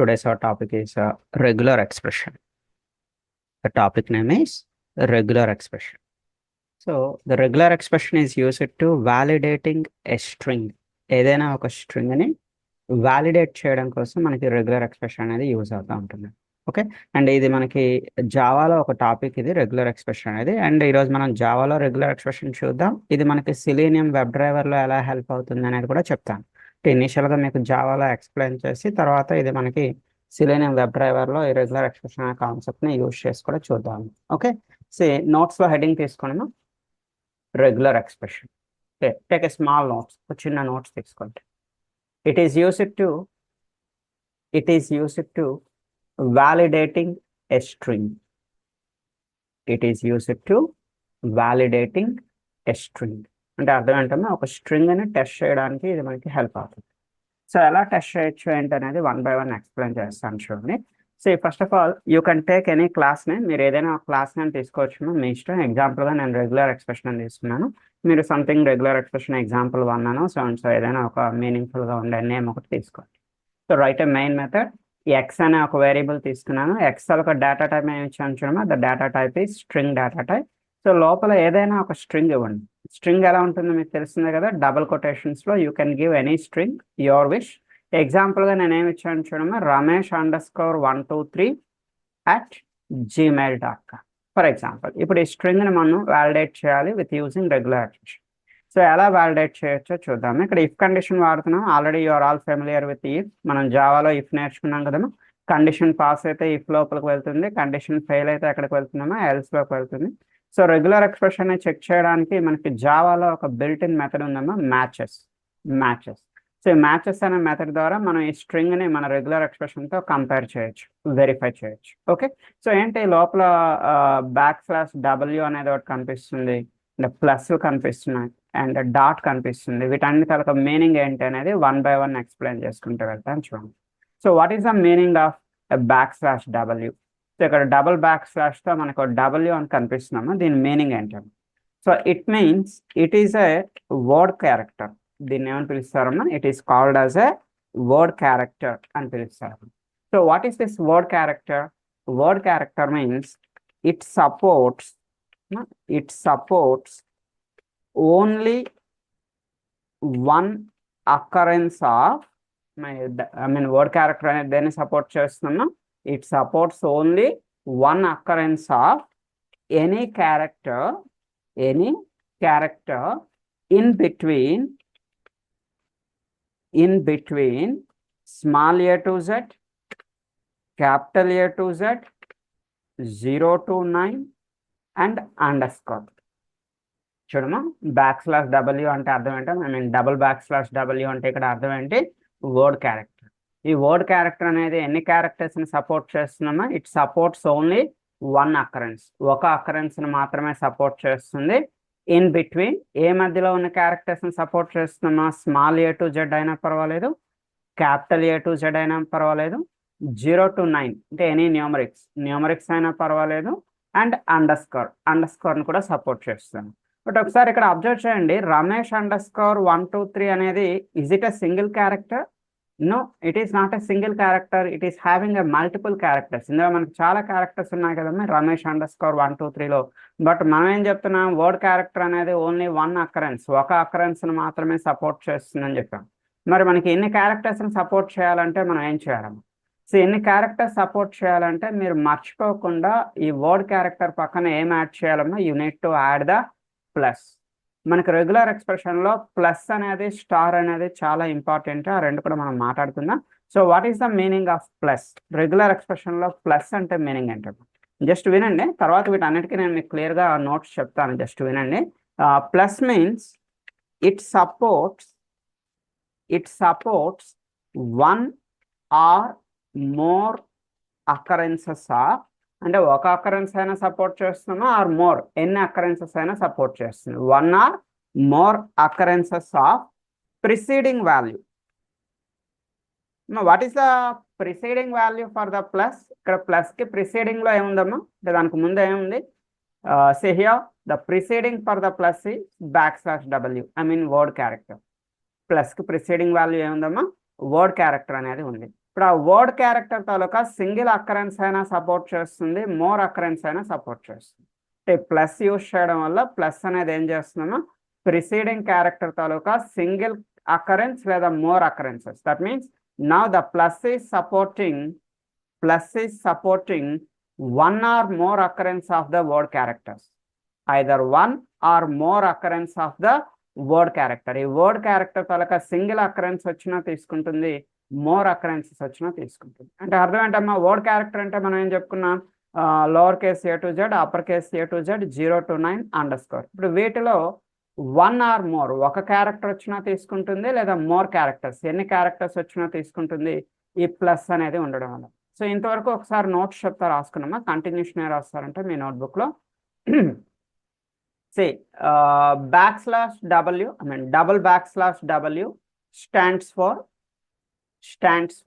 Today's our topic is regular expression. The topic name is regular expression. So the regular expression is used to validating a string. ఏదైనా ఒక string ని validate చేయడం కోసం మనకి regular expression అనేది use అవుతూ ఉంటుంది. ఓకే, అండ్ ఇది మనకి జావాలో ఒక టాపిక్, ఇది రెగ్యులర్ ఎక్స్ప్రెషన్ అనేది. అండ్ ఈరోజు మనం జావాలో రెగ్యులర్ ఎక్స్ప్రెషన్ చూద్దాం. ఇది మనకి సిలీనియం వెబ్ డ్రైవర్లో ఎలా హెల్ప్ అవుతుంది అనేది కూడా చెప్తాను. ఇనిషియల్గా మీకు జావాలో ఎక్స్ప్లెయిన్ చేసి తర్వాత ఇది మనకి సిలీనియం వెబ్ డ్రైవర్లో ఈ రెగ్యులర్ ఎక్స్ప్రెషన్ అనే కాన్సెప్ట్ని యూజ్ చేసి కూడా చూద్దాం. ఓకే, నోట్స్లో హెడింగ్ తీసుకున్నాము regular expression. Okay, take a small notes, ఒక చిన్న నోట్స్ తీసుకోండి. It is used to validating a string. It is used to validating a string. అంటే అర్థం ఏంటంటే ఒక స్ట్రింగ్ ని టెస్ట్ చేయడానికి ఇది మనకి హెల్ప్ అవుతుంది. సో ఎలా టెస్ట్ చేయొచ్చు ఏంటనేది వన్ బై వన్ ఎక్స్ప్లెయిన్ చేస్తాను చూడండి. So first of all you can take any class name. మీరు ఏదైనా ఒక క్లాస్ నేమ్ తీసుకోవచ్చు, మీ ఇష్టం. ఎగ్జాంపుల్గా నేను రెగ్యులర్ ఎక్స్ప్రెషన్ అని తీసుకున్నాను. మీరు సంథింగ్ రెగ్యులర్ ఎక్స్ప్రెషన్ ఎగ్జాంపుల్ 1 అను సో ఏదైనా ఒక మీనింగ్ఫుల్గా ఉండే నేమ్ ఒకటి తీసుకోండి. సో రైట్ ఏ మెయిన్ మెథడ్. ఈ ఎక్స్ అనే ఒక వేరియబుల్ తీసుకున్నాను. ఎక్స్ ఒక డేటా టైప్ ఏమి ఇచ్చాను చూడమా, ద డేటా టైప్ ఈ స్ట్రింగ్ డేటా టైప్. సో లోపల ఏదైనా ఒక స్ట్రింగ్ ఇవ్వండి. స్ట్రింగ్ ఎలా ఉంటుందో మీకు తెలిసిందే కదా, డబుల్ కొటేషన్స్లో you can give any string your wish. ఎగ్జాంపుల్గా నేను ఏమి ఇచ్చాను చూడమా, ramesh_123@gmail.com ఫర్ ఎగ్జాంపుల్. ఇప్పుడు ఈ స్ట్రింగ్ని మనం వ్యాలిడేట్ చేయాలి with using regular expression. So ఎలా వ్యాలిడేట్ చేయొచ్చో చూద్దాం. ఇక్కడ ఇఫ్ కండిషన్ వాడుతున్నాం. Already you are all familiar with if. మనం జావాలో ఇఫ్ నేర్చుకున్నాం కదా. కండిషన్ పాస్ అయితే ఇఫ్ లోపలికి వెళ్తుంది, కండిషన్ ఫెయిల్ అయితే ఎక్కడికి వెళ్తున్నామో ఎల్స్లోకి వెళ్తుంది. సో రెగ్యులర్ ఎక్స్ప్రెషన్ చెక్ చేయడానికి మనకి జావాలో ఒక బిల్ట్ ఇన్ మెథడ్ ఉందమ్మా, మ్యాచెస్. సో ఈ మ్యాచెస్ అనే మెథడ్ ద్వారా మనం ఈ స్ట్రింగ్ని మన రెగ్యులర్ ఎక్స్ప్రెషన్తో కంపేర్ చేయొచ్చు, వెరిఫై చేయొచ్చు. ఓకే, సో ఏంటి లోపల \w అనేది ఒకటి కనిపిస్తుంది, ప్లస్ కనిపిస్తున్నాయి, అండ్ డాట్ కనిపిస్తుంది. వీటన్ని తలక మీనింగ్ ఏంటి అనేది వన్ బై వన్ ఎక్స్ప్లెయిన్ చేసుకుంటూ వెళ్తాను చూడండి. So what is the meaning of \w? So ఇక్కడ డబుల్ తో మనకు W అని కనిపిస్తున్నాము. దీని మీనింగ్ ఏంటంటే, so it means it is a word character. దీన్ని ఏమని పిలుస్తారమ్మా, it is called as a word character అని పిలుస్తారు. So what is this word character? Word character means it supports only one occurrence of word character అనేది దేన్ని support చేస్తున్నాం? It supports only one occurrence of any character in between small a to z, capital A to z, 0 to 9 and underscore. చూడమ్మా, \w అంటే అర్థం ఏంటి? \w అంటే ఇక్కడ అర్థం ఏంటి? Word character. ఈ వర్డ్ క్యారెక్టర్ అనేది ఎన్ని క్యారెక్టర్స్ ని సపోర్ట్ చేస్తున్నామా? It supports only one occurrence. ఒక అకరెన్స్ ని మాత్రమే సపోర్ట్ చేస్తుంది. ఇన్ బిట్వీన్ ఏ మధ్యలో ఉన్న క్యారెక్టర్స్ ని సపోర్ట్ చేస్తున్నామా? స్మాల్ a to z అయినా పర్వాలేదు, క్యాపిటల్ A to z అయినా పర్వాలేదు, 0 to 9 అంటే ఎనీ న్యూమరిక్స్ అయినా పర్వాలేదు, అండ్ అండర్స్కోర్ ని కూడా సపోర్ట్ చేస్తాను. బట్ ఒకసారి ఇక్కడ అబ్జర్వ్ చేయండి, ramesh_123 అనేది is it a single character? No, it is not a single character. It is having a multiple characters. ఇందులో మనకి చాలా క్యారెక్టర్స్ ఉన్నాయి కదమ్మా ramesh_123లో. బట్ మనం ఏం చెప్తున్నాం, వర్డ్ క్యారెక్టర్ అనేది ఓన్లీ వన్ అకరెన్స్, ఒక అకరెన్స్ ని మాత్రమే సపోర్ట్ చేస్తుందని చెప్పాం. మరి మనకి ఎన్ని క్యారెక్టర్స్ ని సపోర్ట్ చేయాలంటే మనం ఏం చేయాలమ్మా? సో ఎన్ని క్యారెక్టర్స్ సపోర్ట్ చేయాలంటే మీరు మర్చిపోకుండా ఈ వర్డ్ క్యారెక్టర్ పక్కన ఏం యాడ్ చేయాలమ్మా? You need to add the plus. మనకి రెగ్యులర్ ఎక్స్ప్రెషన్లో ప్లస్ అనేది, స్టార్ అనేది చాలా ఇంపార్టెంట్. ఆ రెండు కూడా మనం మాట్లాడుకుందాం. So what is the meaning of plus? Regular ఎక్స్ప్రెషన్లో ప్లస్ అంటే మీనింగ్ ఏంటంటే, జస్ట్ వినండి, తర్వాత వీటన్నిటికీ నేను మీకు క్లియర్గా నోట్స్ చెప్తాను, జస్ట్ వినండి. Plus means it supports one or more occurrences of, అంటే ఒక అకరెన్స్ అయినా సపోర్ట్ చేస్తున్నా, ఆర్ మోర్ ఎన్ని అకరెన్సెస్ అయినా సపోర్ట్ చేస్తుంది. One or more occurrences of preceding value. What is the preceding value for the plus? ఇక్కడ plus కి preceding లో ఏముందమ్మా, అంటే దానికి ముందు ఏముంది? Say here the preceding for the plus ఈ \w, వర్డ్ క్యారెక్టర్. ప్లస్ కి ప్రిసీడింగ్ వాల్యూ ఏముందమ్మా? వర్డ్ క్యారెక్టర్ అనేది ఉంది. ఇప్పుడు ఆ వర్డ్ క్యారెక్టర్ తాలూకా సింగిల్ అకరెన్స్ అయినా సపోర్ట్ చేస్తుంది, మోర్ అకరెన్స్ అయినా సపోర్ట్ చేస్తుంది. అంటే ప్లస్ యూజ్ చేయడం వల్ల ప్లస్ అనేది ఏం చేస్తున్నామో ప్రిసీడింగ్ క్యారెక్టర్ తాలూకా సింగిల్ అకరెన్స్ లేదా more occurrences. That means now the plus is supporting one or more occurrence of the word characters, either one or more occurrence of the word character. ఈ word character తాలూకా single occurrence వచ్చినా తీసుకుంటుంది, more occurrences వచ్చినా తీసుకుంటుంది. అంటే అర్థం ఏంటమ్మా, word character అంటే మనం ఏం చెప్పుకున్నాం, lower case A to Z, upper case A to Z, 0 to 9 underscore. ఇప్పుడు వీటిలో వన్ ఆర్ మోర్, ఒక క్యారెక్టర్ వచ్చినా తీసుకుంటుంది లేదా మోర్ క్యారెక్టర్స్ ఎన్ని క్యారెక్టర్స్ వచ్చినా తీసుకుంటుంది ఈ ప్లస్ అనేది ఉండడం వల్ల. సో ఇంతవరకు ఒకసారి నోట్స్ చెప్తా రాసుకున్నామా, కంటిన్యూషన్ రాస్తారంటే మీ నోట్బుక్లో. See, /W, I mean double /W stands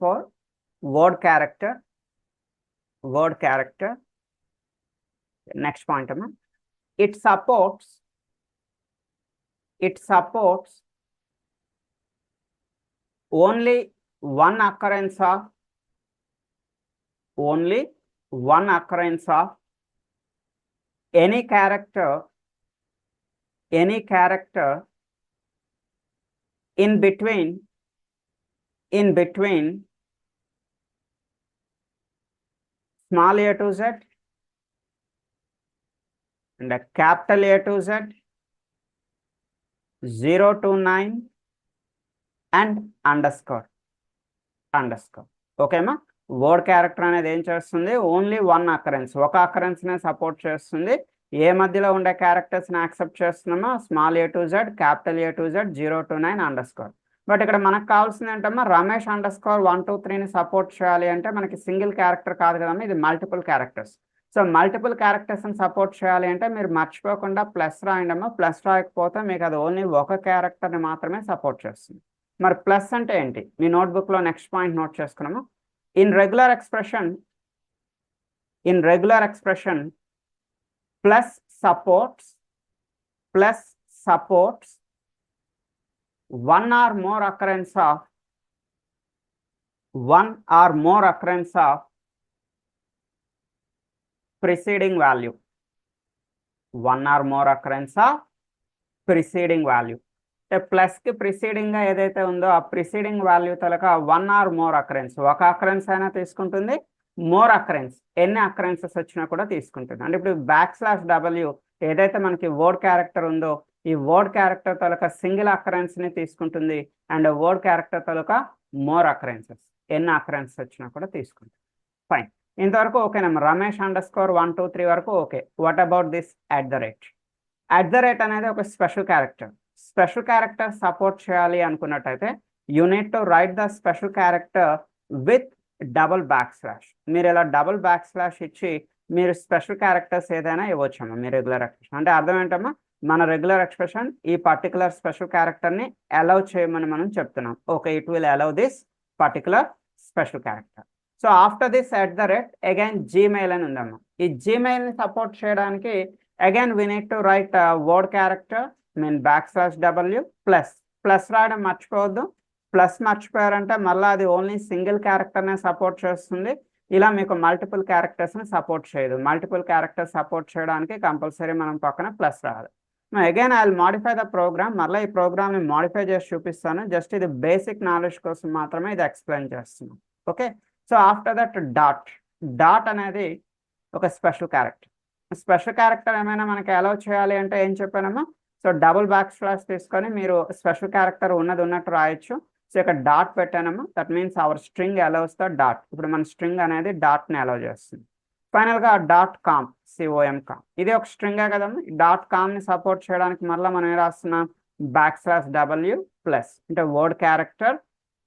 for word character. Next point, it supports only one occurrence of any character in between small a to z and a capital A to Z, 0 to 9 and underscore. ఓకేమా, word character అనేది ఏం చేస్తుంది, only one occurrence, ఒక occurrence నే support చేస్తుంది. ఏ మధ్యలో ఉండే క్యారెక్టర్స్ ని యాక్సెప్ట్ చేస్తున్నామో small A to Z, capital A to Z, 0 to 9 underscore. But ఇక్కడ మనకు కావాల్సింది ఏంటమ్మా, రమేష్ అండర్స్కోర్ 1 2 3ని సపోర్ట్ చేయాలి అంటే మనకి సింగిల్ క్యారెక్టర్ కాదు కదమ్మా, ఇది మల్టిపుల్ క్యారెక్టర్స్. సో మల్టిపుల్ క్యారెక్టర్స్ని సపోర్ట్ చేయాలి అంటే మీరు మర్చిపోకుండా ప్లస్ రాయండమ్మా. ప్లస్ రాయకపోతే మీకు అది ఓన్లీ ఒక క్యారెక్టర్ని మాత్రమే సపోర్ట్ చేస్తుంది. మరి ప్లస్ అంటే ఏంటి, మీ నోట్బుక్లో నెక్స్ట్ పాయింట్ నోట్ చేసుకున్నాము. In regular expression plus supports one or more occurrence of preceding value. One or more occurrence of preceding value. Plus కి ప్రిసీడింగ్ గా ఏదైతే ఉందో ఆ ప్రిసీడింగ్ వాల్యూ తలక వన్ ఆర్ మోర్ అకరెన్స్, ఒక అకరెన్స్ అయినా తీసుకుంటుంది, మోర్ అకరెన్స్ ఎన్ని అకరెన్సెస్ వచ్చినా కూడా తీసుకుంటుంది. అంటే ఇప్పుడు /W ఏదైతే మనకి వర్డ్ క్యారెక్టర్ ఉందో ఈ వర్డ్ క్యారెక్టర్ తలక సింగిల్ అకరెన్స్ ని తీసుకుంటుంది అండ్ వర్డ్ క్యారెక్టర్ తలక మోర్ అకరెన్సెస్ ఎన్ని అకరెన్సెస్ వచ్చినా కూడా తీసుకుంటుంది. ఫైన్, ఇంతవరకు ఓకేనమ్మా. రమేష్ అండర్స్కోర్ 1 2 3 వరకు ఓకే. What about this @? అనేది ఒక స్పెషల్ క్యారెక్టర్ సపోర్ట్ చేయాలి అనుకున్నట్టయితే you need to write the special character with double /. మీరు ఇలా డబుల్ / ఇచ్చి మీరు స్పెషల్ క్యారెక్టర్స్ ఏదైనా ఇవ్వచ్చమ్మా మీ రెగ్యులర్ ఎక్స్ప్రెషన్. అంటే అర్థం ఏంటమ్మా, మన రెగ్యులర్ ఎక్స్ప్రెషన్ ఈ పర్టికులర్ స్పెషల్ క్యారెక్టర్ని అలౌ చేయమని మనం చెప్తున్నాం. Okay, it will allow this particular special character. So after this @ again Gmail అని ఉందమ్మా. ఈ Gmailని సపోర్ట్ చేయడానికి again we need to right word character mean /W plus రాయడం మర్చిపోవద్దు. ప్లస్ మర్చిపోయారంటే మళ్ళీ అది ఓన్లీ సింగిల్ క్యారెక్టర్నే సపోర్ట్ చేస్తుంది, ఇలా మీకు మల్టిపుల్ క్యారెక్టర్స్ని సపోర్ట్ చేయదు. మల్టిపుల్ క్యారెక్టర్స్ సపోర్ట్ చేయడానికి కంపల్సరీ మనం పక్కన ప్లస్ రాయాలి. Again I will modify the program. మళ్ళీ ఈ ప్రోగ్రామ్ని మాడిఫై చేసి చూపిస్తాను. జస్ట్ ఇది బేసిక్ నాలెడ్జ్ కోసం మాత్రమే ఇది ఎక్స్ప్లెయిన్ చేస్తున్నాను. Okay, so after that dot అనేది ఒక స్పెషల్ క్యారెక్టర్ ఏమైనా మనకి అలౌ చేయాలి అంటే ఏం చెప్పానమ్మా, సో డబుల్ // తీసుకొని మీరు స్పెషల్ క్యారెక్టర్ ఉన్నట్టు రాయొచ్చు. సో ఇక్కడ డాట్ పెట్టానమ్మా, that means our string allows the dot. ఇప్పుడు మన స్ట్రింగ్ అనేది డాట్ని అలౌ చేస్తుంది. ఫైనల్గా .com ఇది ఒక స్ట్రింగే కదమ్మా. .comని సపోర్ట్ చేయడానికి మళ్ళీ మనం ఏం రాస్తున్నాం, /W ప్లస్ అంటే వర్డ్ క్యారెక్టర్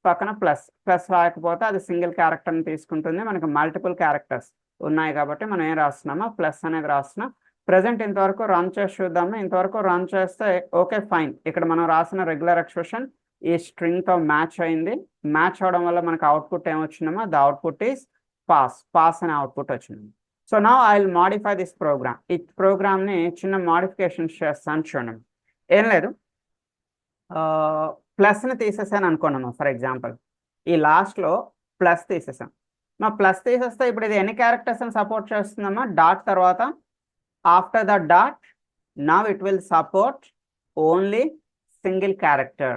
పక్కన ప్లస్ రాయకపోతే అది సింగిల్ క్యారెక్టర్ని తీసుకుంటుంది. మనకి మల్టిపుల్ క్యారెక్టర్స్ ఉన్నాయి కాబట్టి మనం ఏం రాస్తున్నామా, ప్లస్ అనేది రాస్తున్నాం. ప్రజెంట్ ఇంతవరకు రన్ చేసి చూద్దాము. ఇంతవరకు రన్ చేస్తే ఓకే ఫైన్. ఇక్కడ మనం రాసిన రెగ్యులర్ ఎక్స్ప్రెషన్ ఈ స్ట్రింగ్తో మ్యాచ్ అయింది. మ్యాచ్ అవడం వల్ల మనకు అవుట్పుట్ ఏమొచ్చిందమ్మా, ద అవుట్పుట్ ఈస్ పాస్ అనే అవుట్పుట్ వచ్చింది. So now I will modify this program. ఈ ప్రోగ్రామ్ని చిన్న మాడిఫికేషన్స్ చేస్తాను చూడండి. ఏం లేదు, ప్లస్ని తీసేసాను అనుకోండి. ఫర్ ఎగ్జాంపుల్ ఈ లాస్ట్లో ప్లస్ తీసేసాం. మా ప్లస్ తీసేస్తే ఇప్పుడు ఇది ఎన్ని క్యారెక్టర్స్ని సపోర్ట్ చేస్తుందమ్మా? డాట్ తర్వాత after the dot now it will support only single character.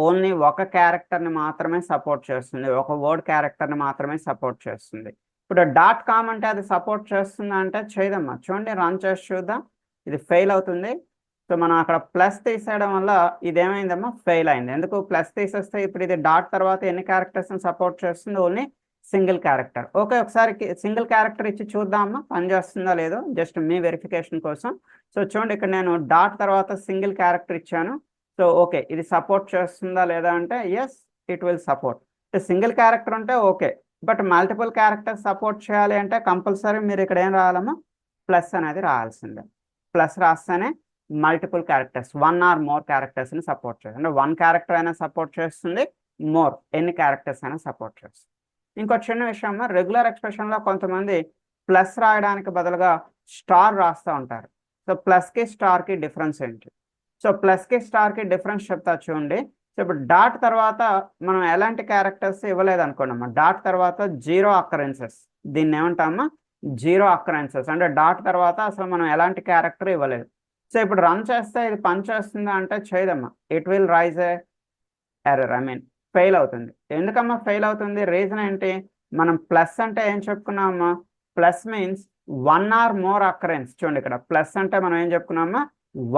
Only ఒక క్యారెక్టర్ని మాత్రమే సపోర్ట్ చేస్తుంది, ఒక వర్డ్ క్యారెక్టర్ని మాత్రమే సపోర్ట్ చేస్తుంది. ఇప్పుడు డాట్ కామ్ అంటే అది సపోర్ట్ చేస్తుందా అంటే చేయదమ్మా. చూడండి, రన్ చేసి చూద్దాం. ఇది ఫెయిల్ అవుతుంది. సో మనం అక్కడ ప్లస్ తీసేయడం వల్ల ఇదేమైందమ్మా? ఫెయిల్ అయింది. ఎందుకు? ప్లస్ తీసేస్తే ఇప్పుడు ఇది డాట్ తర్వాత ఎన్ని క్యారెక్టర్స్ని సపోర్ట్ చేస్తుంది? Only single character. ఓకే, ఒకసారి సింగిల్ క్యారెక్టర్ ఇచ్చి చూద్దామమ్మా పనిచేస్తుందా లేదో, జస్ట్ మీ వెరిఫికేషన్ కోసం. సో చూడండి, ఇక్కడ నేను డాట్ తర్వాత సింగిల్ క్యారెక్టర్ ఇచ్చాను. సో ఓకే, ఇది సపోర్ట్ చేస్తుందా లేదా అంటే yes, it will support. Single character ఉంటే okay, but multiple characters support చేయాలి అంటే కంపల్సరీ మీరు ఇక్కడ ఏం రాయాలమ్మా? ప్లస్ అనేది రాయాల్సిందే. ప్లస్ రాస్తేనే మల్టిపుల్ క్యారెక్టర్స్, 1 or more క్యారెక్టర్స్ని సపోర్ట్ చేస్తుంది. అంటే 1 క్యారెక్టర్ అయినా సపోర్ట్ చేస్తుంది, మోర్ ఎన్ని క్యారెక్టర్స్ అయినా సపోర్ట్ చేస్తుంది. ఇంకో చిన్న విషయం, రెగ్యులర్ ఎక్స్ప్రెషన్లో కొంతమంది ప్లస్ రాయడానికి బదులుగా స్టార్ రాస్తూ ఉంటారు. సో ప్లస్కి స్టార్కి డిఫరెన్స్ ఏంటి? సో ప్లస్కి స్టార్కి డిఫరెన్స్ చెప్తా చూడండి. సో ఇప్పుడు డాట్ తర్వాత మనం ఎలాంటి క్యారెక్టర్స్ ఇవ్వలేదు అనుకోండమ్మా, డాట్ తర్వాత 0 అకరెన్సెస్, దీన్ని ఏమంటామా? 0 అకరెన్సెస్. అంటే డాట్ తర్వాత అసలు మనం ఎలాంటి క్యారెక్టర్ ఇవ్వలేదు. సో ఇప్పుడు రన్ చేస్తే ఇది పని చేస్తుందా అంటే చేయదమ్మా. It will raise a error, I mean fail అవుతుంది. ఎందుకమ్మా ఫెయిల్ అవుతుంది? రీజన్ ఏంటి? మనం ప్లస్ అంటే ఏం చెప్పుకున్నామమ్మా? Plus means 1 or more occurrence. చూడండి, ఇక్కడ ప్లస్ అంటే మనం ఏం చెప్పుకున్నామా?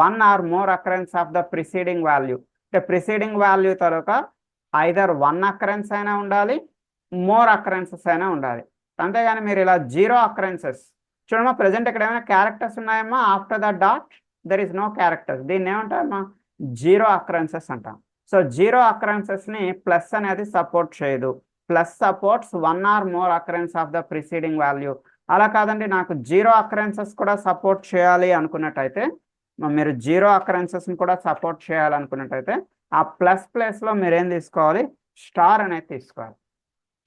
1 or more occurrence of the preceding value. అంటే ప్రిసీడింగ్ వాల్యూ తర్వాత ఐదర్ 1 అకరెన్స్ అయినా ఉండాలి, మోర్ అకరెన్సెస్ అయినా ఉండాలి. అంతేగాని మీరు ఇలా 0 అకరెన్సెస్ చూడమ్మా. ప్రజెంట్ ఇక్కడ ఏమైనా క్యారెక్టర్స్ ఉన్నాయమ్మా? After the dot there is no characters. దీన్ని ఏమంటామా? 0 అకరెన్సెస్ అంటాం. సో 0 అకరెన్సెస్ని ప్లస్ అనేది సపోర్ట్ చేయదు. Plus supports 1 or more occurrence of the preceding value. అలా కాదండి, నాకు 0 అకరెన్సెస్ కూడా సపోర్ట్ చేయాలి అనుకున్నట్టయితే, మీరు 0 అకరెన్సెస్ని కూడా సపోర్ట్ చేయాలనుకున్నట్టయితే ఆ ప్లస్లో మీరు ఏం తీసుకోవాలి? స్టార్ అనేది తీసుకోవాలి.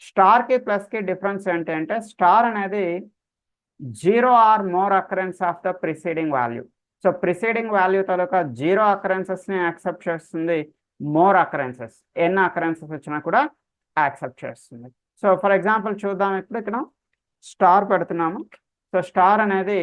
స్టార్కి ప్లస్కి డిఫరెన్స్ ఏంటి అంటే, స్టార్ అనేది 0 or more occurrence of the preceding value. So preceding value తాలూకా 0 అకరెన్సెస్ని యాక్సెప్ట్ చేస్తుంది, మోర్ అకరెన్సెస్ ఎన్ని అకరెన్సెస్ వచ్చినా కూడా యాక్సెప్ట్ చేస్తుంది. సో ఫర్ ఎగ్జాంపుల్ చూద్దాం. ఇప్పుడు ఇక్కడ స్టార్ పెడుతున్నాము. సో స్టార్ అనేది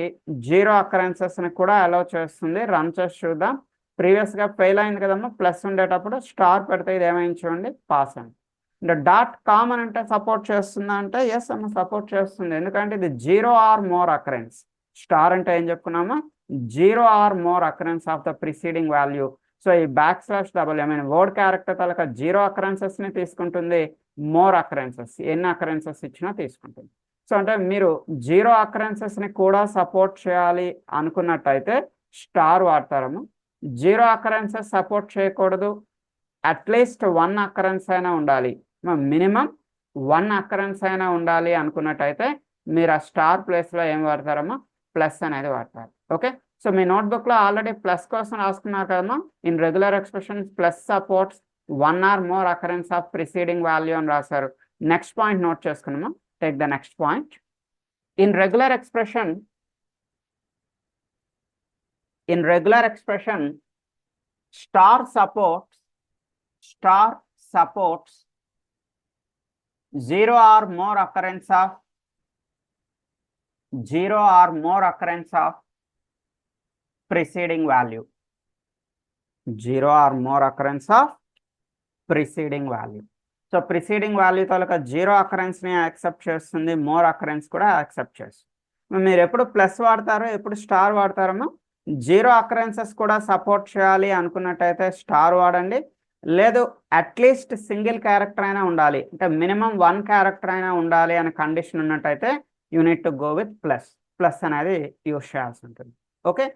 0 అకరెన్సెస్ని కూడా అలౌ చేస్తుంది. రన్ చేసి చూద్దాం. ప్రీవియస్గా ఫెయిల్ అయింది కదమ్మా, ప్లస్ ఉండేటప్పుడు స్టార్ పెడితే ఇది ఏమైంది చూడండి, పాస్ అయింది. అంటే డాట్ కామన్ అంటే సపోర్ట్ చేస్తుందా అంటే ఎస్ అమ్మ, సపోర్ట్ చేస్తుంది. ఎందుకంటే ఇది 0 or more అకరెన్స్. స్టార్ అంటే ఏం చెప్పుకున్నామా? 0 or more occurrence of the preceding value. So ఈ // ఐ మీన్ వర్డ్ క్యారెక్టర్ తలక 0 అకరెన్సెస్ని తీసుకుంటుంది, మోర్ అకరెన్సెస్ ఎన్ని అకరెన్సెస్ ఇచ్చినా తీసుకుంటుంది. సో అంటే మీరు 0 అకరెన్సెస్ని కూడా సపోర్ట్ చేయాలి అనుకున్నట్టయితే స్టార్ వాడతారము. 0 అకరెన్సెస్ సపోర్ట్ చేయకూడదు, అట్లీస్ట్ 1 అకరెన్స్ అయినా ఉండాలి, మినిమం 1 అకరెన్స్ అయినా ఉండాలి అనుకున్నట్టయితే మీరు ఆ స్టార్ ప్లేస్లో ఏం వాడతారమ్మా? ప్లస్ అనేది వాడతారు. ఓకే, సో మీ నోట్బుక్లో ఆల్రెడీ ప్లస్ కోసం రాసుకున్నారు కదమ్మా. In regular expressions plus supports 1 or more occurrence of preceding value అని రాశారు. నెక్స్ట్ పాయింట్ నోట్ చేసుకున్నామా. Take the next point. In regular expression, star supports 0 or more occurrence of preceding value. 0 or more occurrence of preceding value. So preceding value తాలూకా 0 అకరెన్స్ని accept చేస్తుంది, more occurrence కూడా accept చేస్తుంది. మీరు ఎప్పుడు plus వాడతారో ఎప్పుడు స్టార్ వాడతారమ్మా? 0 అకరెన్సెస్ కూడా సపోర్ట్ చేయాలి అనుకున్నట్టయితే స్టార్ వాడండి. లేదు అట్లీస్ట్ సింగిల్ క్యారెక్టర్ అయినా ఉండాలి, అంటే మినిమం 1 క్యారెక్టర్ అయినా ఉండాలి అనే కండిషన్ ఉన్నట్టయితే you need to go with plus అనేది యూస్ చేయాల్సి ఉంటుంది. ఓకే,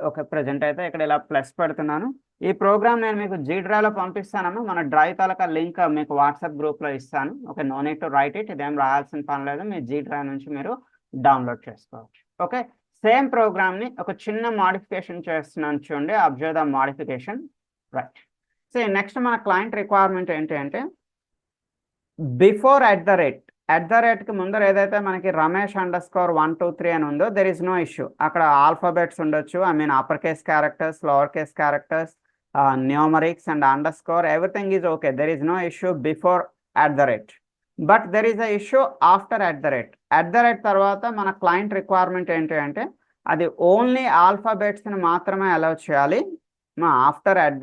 ఓకే ప్రజెంట్ అయితే ఇక్కడ ఇలా ప్లస్ పెడుతున్నాను. ఈ ప్రోగ్రామ్ నేను మీకు జీడ్రాలో పంపిస్తానమ్మా. మన డ్రైవ్ తాలూకా లింక్ మీకు వాట్సాప్ గ్రూప్లో ఇస్తాను. Okay, no need to write it, ఇదేం రాయాల్సిన పని లేదు, మీ జీడ్రైవ్ నుంచి మీరు డౌన్లోడ్ చేసుకోవచ్చు. ఓకే, సేమ్ ప్రోగ్రామ్ని ఒక చిన్న మాడిఫికేషన్ చేస్తున్నాను చూడండి. Observe the modification. Right, so next మన క్లయింట్ రిక్వైర్మెంట్ ఏంటి అంటే, బిఫోర్ అట్ ద రేట్కి ముందర ఏదైతే మనకి రమేష్ _123 అని ఉందో దెర్ ఇస్ నో ఇష్యూ. అక్కడ ఆల్ఫాబెట్స్ ఉండొచ్చు, I mean upper case characters, lower case characters, numerics and underscore, everything is okay. There is no issue before @ but there is a issue after at the rate తర్వాత మన client requirement ఏంటి అంటే అది only ఆల్ఫాబెట్స్ని మాత్రమే allow చేయాలి. After at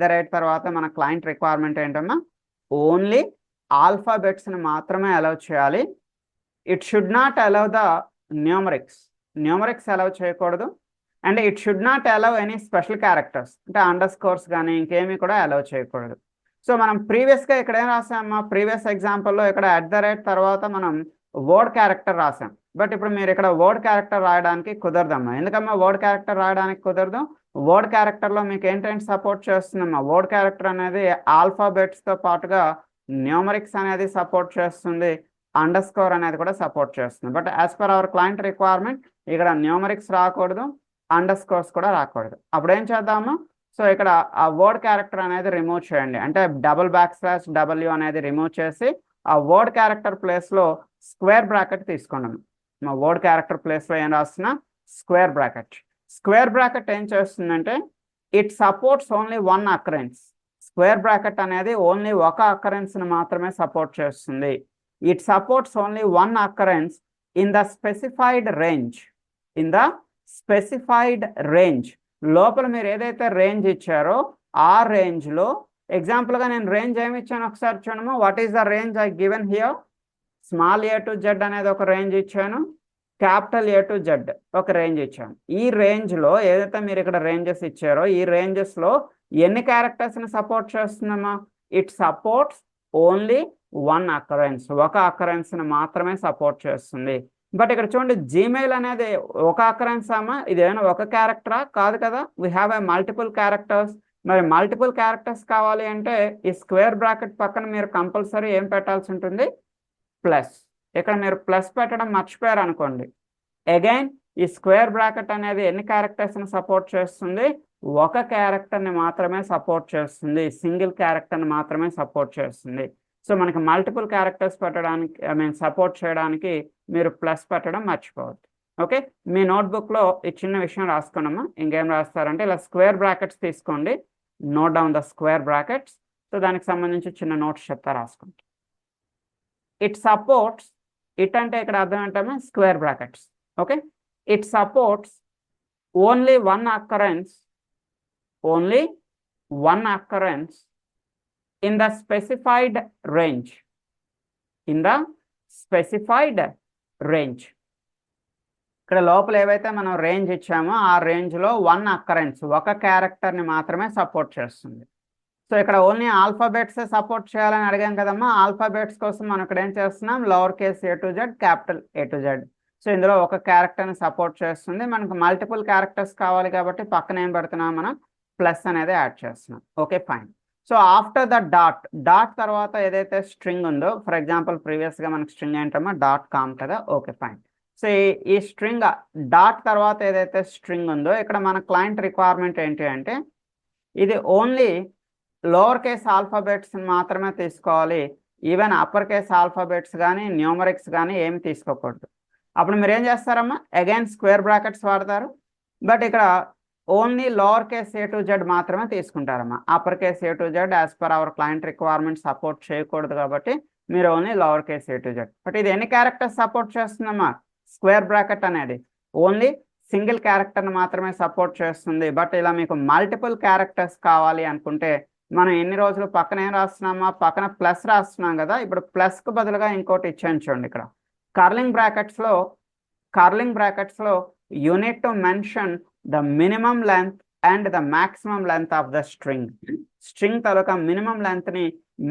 the rate తర్వాత మన క్లయింట్ రిక్వైర్మెంట్ ఏంటమ్మా, ఓన్లీ ఆల్ఫాబెట్స్ని మాత్రమే అలౌ చేయాలి. It should not allow the numerics allow చేయకూడదు. And it should not allow any special characters, అంటే అండర్ స్కోర్స్ కానీ ఇంకేమీ కూడా అలౌ చేయకూడదు. సో మనం ప్రీవియస్గా ఇక్కడ ఏం రాసామమ్మా, ప్రీవియస్ ఎగ్జాంపుల్లో ఇక్కడ అట్ ద రేట్ తర్వాత మనం వర్డ్ క్యారెక్టర్ రాసాం. బట్ ఇప్పుడు మీరు ఇక్కడ వర్డ్ క్యారెక్టర్ రాయడానికి కుదరదమ్మా. ఎందుకమ్మా వర్డ్ క్యారెక్టర్ రాయడానికి కుదరదు? వర్డ్ క్యారెక్టర్లో మీకు ఏంటంటే సపోర్ట్ చేస్తుందమ్మా, వర్డ్ క్యారెక్టర్ అనేది ఆల్ఫాబెట్స్తో పాటుగా న్యూమరిక్స్ అనేది సపోర్ట్ చేస్తుంది, అండర్ స్కోర్ అనేది కూడా సపోర్ట్ చేస్తుంది. But as per our client requirement ఇక్కడ న్యూమరిక్స్ రాకూడదు, అండర్ స్కోర్స్ కూడా రాకూడదు. అప్పుడు ఏం చేద్దాము, సో ఇక్కడ ఆ వర్డ్ క్యారెక్టర్ అనేది రిమూవ్ చేయండి. అంటే /W అనేది రిమూవ్ చేసి ఆ వర్డ్ క్యారెక్టర్ ప్లేస్లో స్క్వేర్ బ్రాకెట్ తీసుకోండి. మా వర్డ్ క్యారెక్టర్ ప్లేస్లో ఏం రాస్తున్నా, స్క్వేర్ బ్రాకెట్ ఏం చేస్తుందంటే it supports only one occurrence. Square bracket అనేది ఓన్లీ ఒక అకరెన్స్ని మాత్రమే సపోర్ట్ చేస్తుంది. It supports only one occurrence in the specified range. లోపల మీరు ఏదైతే రేంజ్ ఇచ్చారో ఆ రేంజ్లో, ఎగ్జాంపుల్గా నేను రేంజ్ ఏమి ఇచ్చాను ఒకసారి చూడము. What is the range I given here? Small a to z అనేది ఒక రేంజ్ ఇచ్చాను, క్యాపిటల్ A to z ఒక రేంజ్ ఇచ్చాను. ఈ రేంజ్లో ఏదైతే మీరు ఇక్కడ రేంజెస్ ఇచ్చారో ఈ రేంజెస్లో ఎన్ని క్యారెక్టర్స్ని సపోర్ట్ చేస్తుందమ్మా? It supports only one occurrence, ఒక అకరెన్స్ని మాత్రమే సపోర్ట్ చేస్తుంది. బట్ ఇక్కడ చూడండి, జీమెయిల్ అనేది ఒక అకరెన్స్ అమ్మా, ఇదేమైనా ఒక క్యారెక్టరా? కాదు కదా, we have A multiple characters. మరి మల్టిపుల్ క్యారెక్టర్స్ కావాలి అంటే ఈ స్క్వేర్ బ్రాకెట్ పక్కన మీరు కంపల్సరీ ఏం పెట్టాల్సి ఉంటుంది? ప్లస్. ఇక్కడ మీరు ప్లస్ పెట్టడం మర్చిపోయారు అనుకోండి, అగైన్ ఈ స్క్వేర్ బ్రాకెట్ అనేది ఎన్ని క్యారెక్టర్స్ని సపోర్ట్ చేస్తుంది? ఒక క్యారెక్టర్ని మాత్రమే సపోర్ట్ చేస్తుంది, సింగిల్ క్యారెక్టర్ని మాత్రమే సపోర్ట్ చేస్తుంది. సో మనకి మల్టిపుల్ క్యారెక్టర్స్ పెట్టడానికి సపోర్ట్ చేయడానికి మీరు ప్లస్ పెట్టడం మర్చిపోవద్దు. ఓకే, మీ నోట్బుక్లో ఈ చిన్న విషయం రాసుకోండమ్మా. ఇంకేం రాస్తారంటే ఇలా స్క్వేర్ బ్రాకెట్స్ తీసుకోండి, note down the square brackets. So దానికి సంబంధించి చిన్న నోట్స్ చెప్తా, రాసుకోండి. ఇట్ సపోర్ట్స్, ఇట్ అంటే ఇక్కడ అర్థం ఏంటమ్మా, square brackets. Okay, it supports only one occurrence in the specified range. ఇక్కడ లోపల ఏవైతే మనం రేంజ్ ఇచ్చామో ఆ రేంజ్లో వన్ అకరెన్స్, ఒక క్యారెక్టర్ని మాత్రమే సపోర్ట్ చేస్తుంది. సో ఇక్కడ ఓన్లీ ఆల్ఫాబెట్స్ సపోర్ట్ చేయాలని అడిగాం కదమ్మా. ఆల్ఫాబెట్స్ కోసం మనం ఇక్కడ ఏం చేస్తున్నాం, lower case A to Z, capital A to Z. So ఇందులో ఒక క్యారెక్టర్ని సపోర్ట్ చేస్తుంది. మనకు మల్టిపుల్ క్యారెక్టర్స్ కావాలి కాబట్టి పక్కన ఏం పెడుతున్నాం, మనం ప్లస్ అనేది యాడ్ చేస్తున్నాం. Okay, fine. So after the dot తర్వాత ఏదైతే స్ట్రింగ్ ఉందో, ఫర్ ఎగ్జాంపుల్ ప్రీవియస్గా మనకి స్ట్రింగ్ ఏంటమ్మా, .com కదా. Okay, fine. సో ఈ స్ట్రింగ్ డాట్ తర్వాత ఏదైతే స్ట్రింగ్ ఉందో ఇక్కడ మన క్లయింట్ రిక్వైర్మెంట్ ఏంటి అంటే ఇది ఓన్లీ లోవర్ కేస్ ఆల్ఫాబెట్స్ మాత్రమే తీసుకోవాలి, ఈవెన్ అప్పర్ కేస్ ఆల్ఫాబెట్స్ కానీ న్యూమరిక్స్ కానీ ఏమి తీసుకోకూడదు. అప్పుడు మీరు ఏం చేస్తారమ్మా, అగైన్ స్క్వేర్ బ్రాకెట్స్ వాడతారు. బట్ ఇక్కడ only lower case A to Z మాత్రమే తీసుకుంటారమ్మా. Upper case A to Z as per our client requirement support చేయకూడదు కాబట్టి మీరు only lower case A to Z. But ఇది ఎన్ని క్యారెక్టర్స్ సపోర్ట్ చేస్తుందమ్మా? స్క్వేర్ బ్రాకెట్ అనేది ఓన్లీ సింగిల్ క్యారెక్టర్ని మాత్రమే సపోర్ట్ చేస్తుంది. బట్ ఇలా మీకు మల్టిపుల్ క్యారెక్టర్స్ కావాలి అనుకుంటే మనం ఎన్ని రోజులు పక్కన ఏం రాస్తున్నామా, పక్కన ప్లస్ రాస్తున్నాం కదా. ఇప్పుడు ప్లస్కు బదులుగా ఇంకోటి ఇచ్చాను చూడండి, ఇక్కడ కర్లింగ్ బ్రాకెట్స్లో you need to mention the minimum length and the maximum length of the string తాలూకా మినిమం లెంత్ని